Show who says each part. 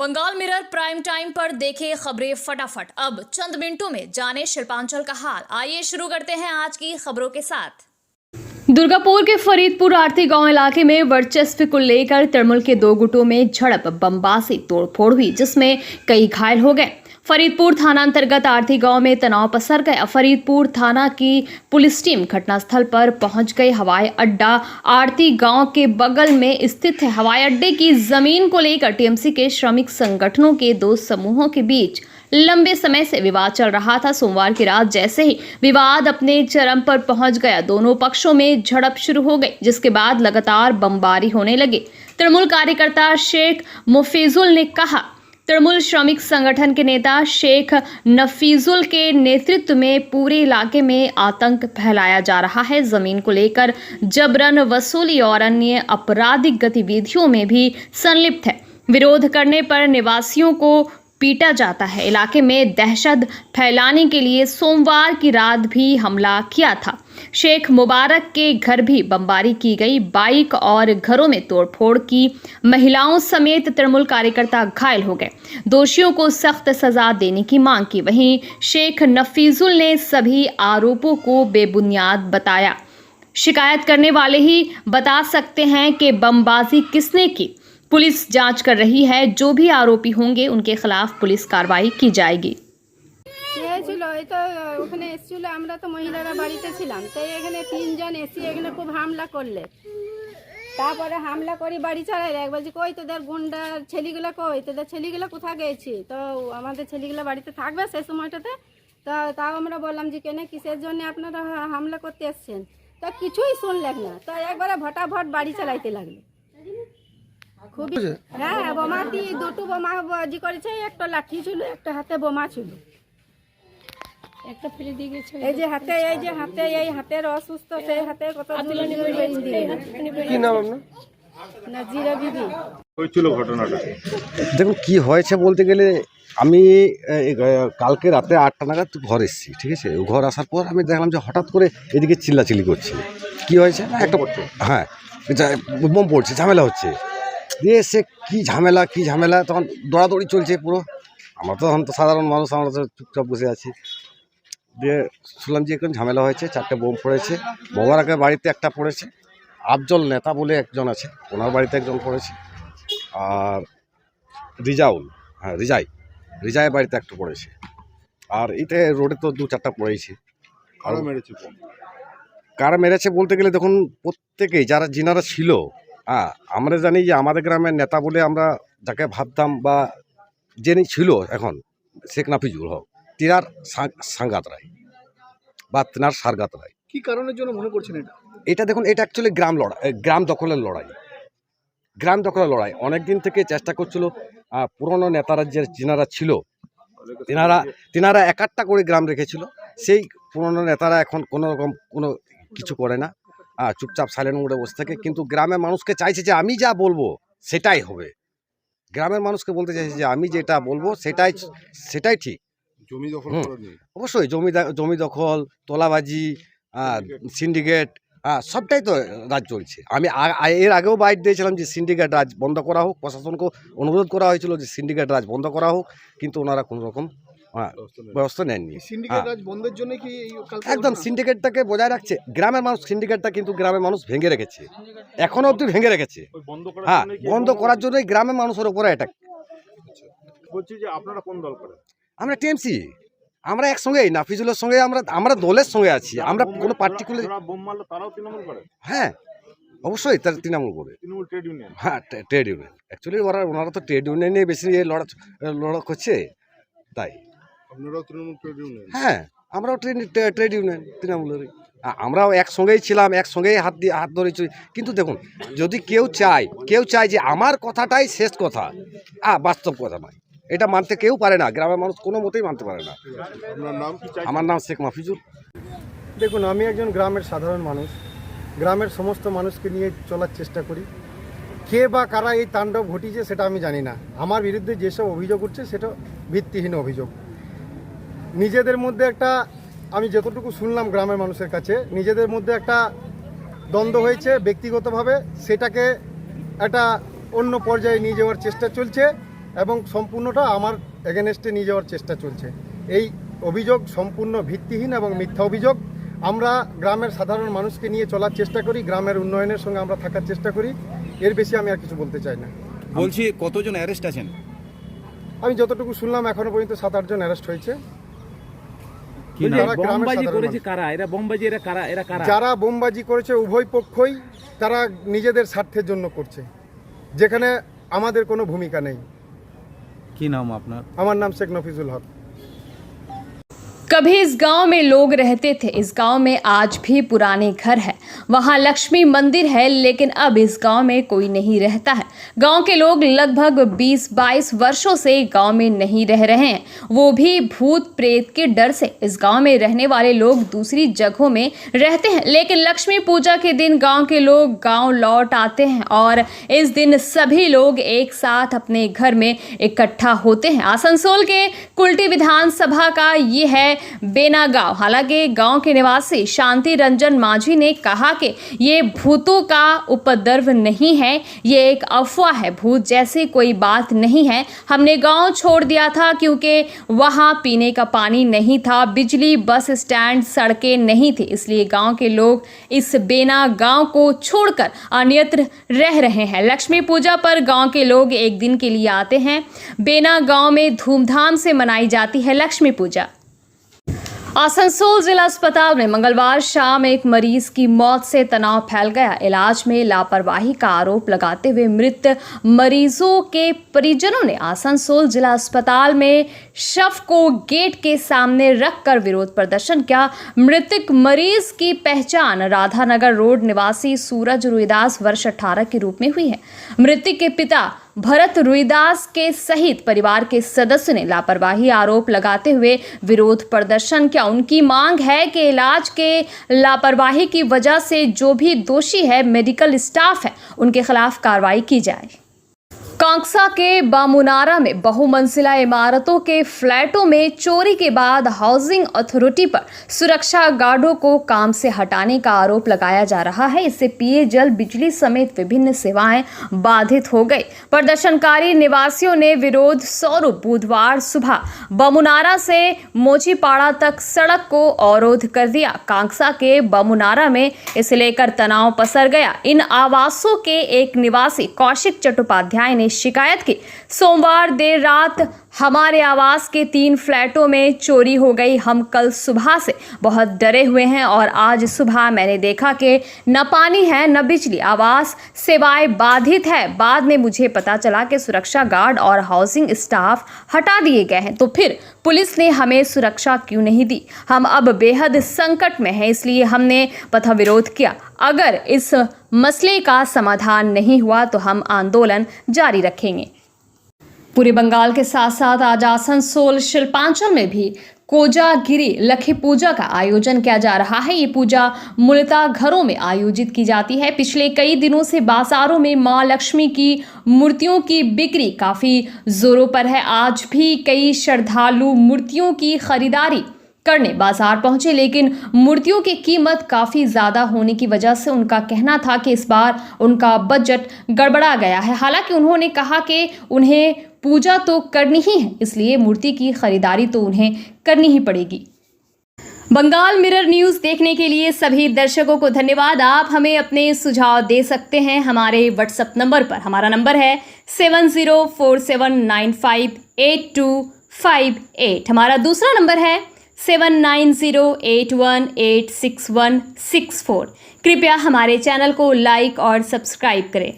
Speaker 1: Bengal mirror prime time पर देखें खबरें फटाफट। अब चंद मिनटों में जाने शिल्पांचल का हाल। आइए शुरू करते हैं आज की खबरों के साथ। दुर्गापुर के फरीदपुर आरती गांव इलाके में वर्चस्व को लेकर तृणमूल के दो गुटों में झड़प, बमबासी, तोड़फोड़ हुई, जिसमें कई घायल हो गए। फरीदपुर थाना अंतर्गत आरती गांव में तनाव पसर गया। फरीदपुर थाना की पुलिस टीम घटनास्थल पर पहुंच गई। हवाई अड्डा आरती गांव के बगल में स्थित है। हवाई अड्डे की जमीन को लेकर टीएमसी के श्रमिक संगठनों के दो समूहों के बीच लंबे समय से विवाद चल रहा था। सोमवार की रात जैसे ही विवाद अपने चरम पर पहुंच गया, दोनों पक्षों में झड़प शुरू हो गई, जिसके बाद लगातार बमबारी होने लगी। तृणमूल कार्यकर्ता शेख मुफीजुल ने कहा, तृणमूल श्रमिक संगठन के नेता शेख नफीजुल के नेतृत्व में पूरे इलाके में आतंक फैलाया जा रहा है। जमीन को लेकर जबरन वसूली और अन्य आपराधिक गतिविधियों में भी संलिप्त है। विरोध करने पर निवासियों को पीटा जाता है। इलाके में दहशत फैलाने के लिए सोमवार की रात भी हमला किया था। शेख मुबारक के घर भी बमबारी की गई। बाइक और घरों में तोड़फोड़ की। महिलाओं समेत तृणमूल कार्यकर्ता घायल हो गए। दोषियों को सख्त सजा देने की मांग की। वहीं शेख नफीजुल ने सभी आरोपों को बेबुनियाद बताया। शिकायत करने वाले ही बता सकते हैं कि बमबाजी किसने की। पुलिस जांच कर रही है। जो भी आरोपी होंगे उनके खिलाफ पुलिस कार्रवाई की जाएगी।
Speaker 2: ওখানে এসেছিল, আমরা তো মহিলারা বাড়িতে ছিলাম, তাই এখানে তিনজন এসে এখানে খুব হামলা করলে। তারপরে হামলা করে বাড়ি চালাইলে। এক বলছি, কই তোদের গুন্ডার ছেলেগুলো কই, তোদের ছেলেগুলো কোথায় গেছি? তো আমাদের ছেলেগুলো বাড়িতে থাকবে সেই সময়টাতে। তো তাও আমরা বললাম যে কেন, কিসের জন্য আপনারা হামলা করতে এসছেন? তো কিছুই শুনলেন না। তো একবারে ভটাভট বাড়ি চালাইতে লাগলো। খুবই হ্যাঁ, বোমা দিয়ে দুটো বোমা বাজি করেছে। একটা লাঠি ছিল, একটা হাতে বোমা ছিল। একটা ফেলে দিয়ে গেছে। এই যে হাতে এই হাতের অসুস্থ, সেই হাতে কত
Speaker 3: কি নাম আপনার?
Speaker 2: নাজিরা বিবি।
Speaker 3: হয়েছিল ঘটনাটা?
Speaker 4: দেখুন কি হয়েছে বলতে গেলে, আমি কালকে রাতে 8টা নাগাদ ঘর এসেছি, ঠিক আছে। ঘর আসার পর আমি দেখলাম যে হঠাৎ করে এদিকে চিল্লাচিল্লি করছে। কি হয়েছে না, একটা হ্যাঁ বোম পড়ছে, ঝামেলা হচ্ছে। দিয়ে সে কী ঝামেলা তখন দৌড়াদৌড়ি চলছে পুরো। আমরা তো তখন তো সাধারণ মানুষ, আমরা তো চুপচাপ বসে আছি। দিয়ে শুনলাম যে এখন ঝামেলা হয়েছে, 4টে বোম পড়েছে। মোবারকের বাড়িতে একটা পড়েছে, আফজল নেতা বলে একজন আছে, ওনার বাড়িতে একজন পড়েছে। আর রিজাইয়ের বাড়িতে একটা পড়েছে। আর এইটা রোডে তো 2-4টা পড়েছে। কারা মেরেছে বলতে গেলে দেখুন, প্রত্যেকেই যিনারা ছিল, আমরা জানি যে আমাদের গ্রামের নেতা বলে আমরা যাকে ভাবতাম বা যিনি ছিল এখন শেখ নাফিজুল হক, তিনার সাঙ্গাত রায় বা তিনার সারগাত রায়।
Speaker 3: কি কারণের জন্য মনে করছেন
Speaker 4: এটা দেখুন, এটা অ্যাকচুয়ালি গ্রাম দখলের লড়াই। অনেক দিন থেকে চেষ্টা করছিল পুরনো নেতারা যিনারা ছিল, তিনারা একটা করে গ্রাম রেখেছিল। সেই পুরনো নেতারা এখন কোনো কিছু করে না, চুপচাপ সাইলেন্ট মোডে বসে থাকে। কিন্তু গ্রামের মানুষকে চাইছে যে আমি যা বলবো সেটাই হবে। গ্রামের মানুষকে বলতে চাইছে যে আমি যেটা বলবো সেটাই ঠিক।
Speaker 3: জমি দখল
Speaker 4: অবশ্যই জমি দখল, তোলাবাজি, সিন্ডিকেট, সবটাই তো রাজ চলছে। আমি এর আগেও বাইট দিয়েছিলাম যে সিন্ডিকেট রাজ বন্ধ করা হোক। প্রশাসনকে অনুরোধ করা হয়েছিল যে সিন্ডিকেট রাজ বন্ধ করা হোক, কিন্তু ওনারা কোনো রকম ব্যবস্থা নেননি। একদম সিন্ডিকেটটাকে বজায় রাখছে গ্রামের মানুষ। সিন্ডিকেটটা কিন্তু গ্রামের মানুষ ভেঙে রেখেছে, এখনো অবধি ভেঙে রেখেছে। বন্ধ করার জন্যই গ্রামের মানুষের উপরে অ্যাটাক।
Speaker 3: বলছি যে আপনারা কোন দল করেন?
Speaker 4: আমরা টিএমসি, আমরা একসঙ্গেই নাফিজুলের সঙ্গে আমরা দলের সঙ্গে আছি। আমরা কোনো পার্টিকুলার
Speaker 3: বোম মারলো তারাও তৃণমূল করে?
Speaker 4: হ্যাঁ অবশ্যই, তারা তৃণমূল করে।
Speaker 3: Trinamool trade union?
Speaker 4: হ্যাঁ, ট্রেড ইউনিয়ন। অ্যাকচুয়ালি ওনারা তো ট্রেড ইউনিয়ন নিয়ে বেশি লড়া করছে, তাই।
Speaker 3: আপনারাও তৃণমূল ট্রেড ইউনিয়ন?
Speaker 4: হ্যাঁ, আমরাও ট্রেড ইউনিয়ন তৃণমূলেরই। আমরাও একসঙ্গেই ছিলাম, একসঙ্গেই হাত ধরেছি। কিন্তু দেখুন, যদি কেউ চায় যে আমার কথাটাই শেষ কথা, বাস্তব কথা নয়, এটা মানতে কেউ পারে না। গ্রামের মানুষ কোনো মতেই মানতে পারে না। আমার নাম শেখ মাফিজুর।
Speaker 5: দেখুন, আমি একজন গ্রামের সাধারণ মানুষ। গ্রামের সমস্ত মানুষকে নিয়ে চলার চেষ্টা করি। কে বা কারা এই তাণ্ডব ঘটিয়েছে সেটা আমি জানি না। আমার বিরুদ্ধে যেসব অভিযোগ উঠছে সেটা ভিত্তিহীন অভিযোগ। নিজেদের মধ্যে একটা, আমি যতটুকু শুনলাম গ্রামের মানুষের কাছে, নিজেদের মধ্যে একটা দ্বন্দ্ব হয়েছে ব্যক্তিগতভাবে। সেটাকে একটা অন্য পর্যায়ে নিয়ে যাওয়ার চেষ্টা চলছে। এবং সম্পূর্ণটা আমার এগেনস্টে নিয়ে যাওয়ার চেষ্টা চলছে। এই অভিযোগ সম্পূর্ণ ভিত্তিহীন এবং মিথ্যা অভিযোগ। আমরা গ্রামের সাধারণ মানুষকে নিয়ে চলার চেষ্টা করি, গ্রামের উন্নয়নের সঙ্গে আমরা থাকার চেষ্টা করি। এর বেশি আমি আর কিছু বলতে চাই না।
Speaker 6: বলছি কতজন অ্যারেস্ট আছেন?
Speaker 5: আমি যতটুকু শুনলাম এখনো পর্যন্ত 7-8 জন অ্যারেস্ট হয়েছে। যারা গ্রামের সাধারণ মানুষ। যারা বোমবাজি করেছে উভয় পক্ষই তারা নিজেদের স্বার্থের জন্য করছে, যেখানে আমাদের কোনো ভূমিকা নেই।
Speaker 6: কি নাম আপনার?
Speaker 5: আমার নাম শেখ নফিজুল হক।
Speaker 1: कभी इस गांव में लोग रहते थे, इस गांव में आज भी पुराने घर है, वहां लक्ष्मी मंदिर है, लेकिन अब इस गांव में कोई नहीं रहता है। गांव के लोग लगभग 20-22 वर्षों से गांव में नहीं रह रहे हैं, वो भी भूत प्रेत के डर से। इस गांव में रहने वाले लोग दूसरी जगहों में रहते हैं, लेकिन लक्ष्मी पूजा के दिन गांव के लोग गांव लौट आते हैं और इस दिन सभी लोग एक साथ अपने घर में इकट्ठा होते हैं। आसनसोल के कुल्टी विधानसभा का ये है बेना गांव। हालांकि गांव के निवासी शांति रंजन माझी ने कहा कि ये भूतों का उपद्रव नहीं है, ये एक अफवाह है, भूत जैसी कोई बात नहीं है। हमने गांव छोड़ दिया था क्योंकि वहां पीने का पानी नहीं था, बिजली, बस स्टैंड, सड़कें नहीं थी, इसलिए गांव के लोग इस बेना गांव को छोड़कर अन्यत्र रह रहे हैं। लक्ष्मी पूजा पर गांव के लोग एक दिन के लिए आते हैं। बेना गांव में धूमधाम से मनाई जाती है लक्ष्मी पूजा। आसनसोल जिला अस्पताल में मंगलवार शाम एक मरीज की मौत से तनाव फैल गया। इलाज में लापरवाही का आरोप लगाते हुए मृत मरीजों के परिजनों ने आसनसोल जिला अस्पताल में शव को गेट के सामने रखकर विरोध प्रदर्शन किया। मृतक मरीज की पहचान राधानगर रोड निवासी सूरज रुईदास वर्ष 18 के रूप में हुई है। मृतक के पिता भरत रुईदास के सहित परिवार के सदस्य ने लापरवाही आरोप लगाते हुए विरोध प्रदर्शन किया। उनकी मांग है कि इलाज के लापरवाही की वजह से जो भी दोषी है, मेडिकल स्टाफ है, उनके खिलाफ कार्रवाई की जाए। कांगसा के बामुनारा में बहुमंजिला इमारतों के फ्लैटों में चोरी के बाद हाउसिंग अथॉरिटी पर सुरक्षा गार्डों को काम से हटाने का आरोप लगाया जा रहा है। इससे पेयजल, बिजली समेत विभिन्न सेवाएं बाधित हो गई। प्रदर्शनकारी निवासियों ने विरोध स्वरूप बुधवार सुबह बामुनारा से मोचीपाड़ा तक सड़क को अवरोध कर दिया। कांगसा के बामुनारा में इसे लेकर तनाव पसर गया। इन आवासों के एक निवासी कौशिक चट्टोपाध्याय ने शिकायत की। सोमवार देर रात हमारे आवास के 3 फ्लैटों में चोरी हो गई। हम कल सुबह से बहुत डरे हुए हैं और आज सुबह मैंने देखा कि न पानी है न बिजली, आवास सेवाएं बाधित है। बाद में मुझे पता चला कि सुरक्षा गार्ड और हाउसिंग स्टाफ हटा दिए गए हैं, तो फिर पुलिस ने हमें सुरक्षा क्यों नहीं दी? हम अब बेहद संकट में हैं, इसलिए हमने पथ विरोध किया। अगर इस मसले का समाधान नहीं हुआ तो हम आंदोलन जारी रखेंगे। पूरे बंगाल के साथ साथ आज आसनसोल शिल्पांचल में भी कोजागिरी लक्ष्मी पूजा का आयोजन किया जा रहा है। ये पूजा मूलतः घरों में आयोजित की जाती है। पिछले कई दिनों से बाजारों में मां लक्ष्मी की मूर्तियों की बिक्री काफ़ी जोरों पर है। आज भी कई श्रद्धालु मूर्तियों की खरीदारी करने बाजार पहुंचे, लेकिन मूर्तियों की कीमत काफ़ी ज़्यादा होने की वजह से उनका कहना था कि इस बार उनका बजट गड़बड़ा गया है। हालांकि उन्होंने कहा कि उन्हें पूजा तो करनी ही है, इसलिए मूर्ति की खरीदारी तो उन्हें करनी ही पड़ेगी। बंगाल मिरर न्यूज़ देखने के लिए सभी दर्शकों को धन्यवाद। आप हमें अपने सुझाव दे सकते हैं हमारे व्हाट्सएप नंबर पर। हमारा नंबर है 7047958258। हमारा दूसरा नंबर है 7908186164। कृपया हमारे चैनल को लाइक और सब्सक्राइब करें।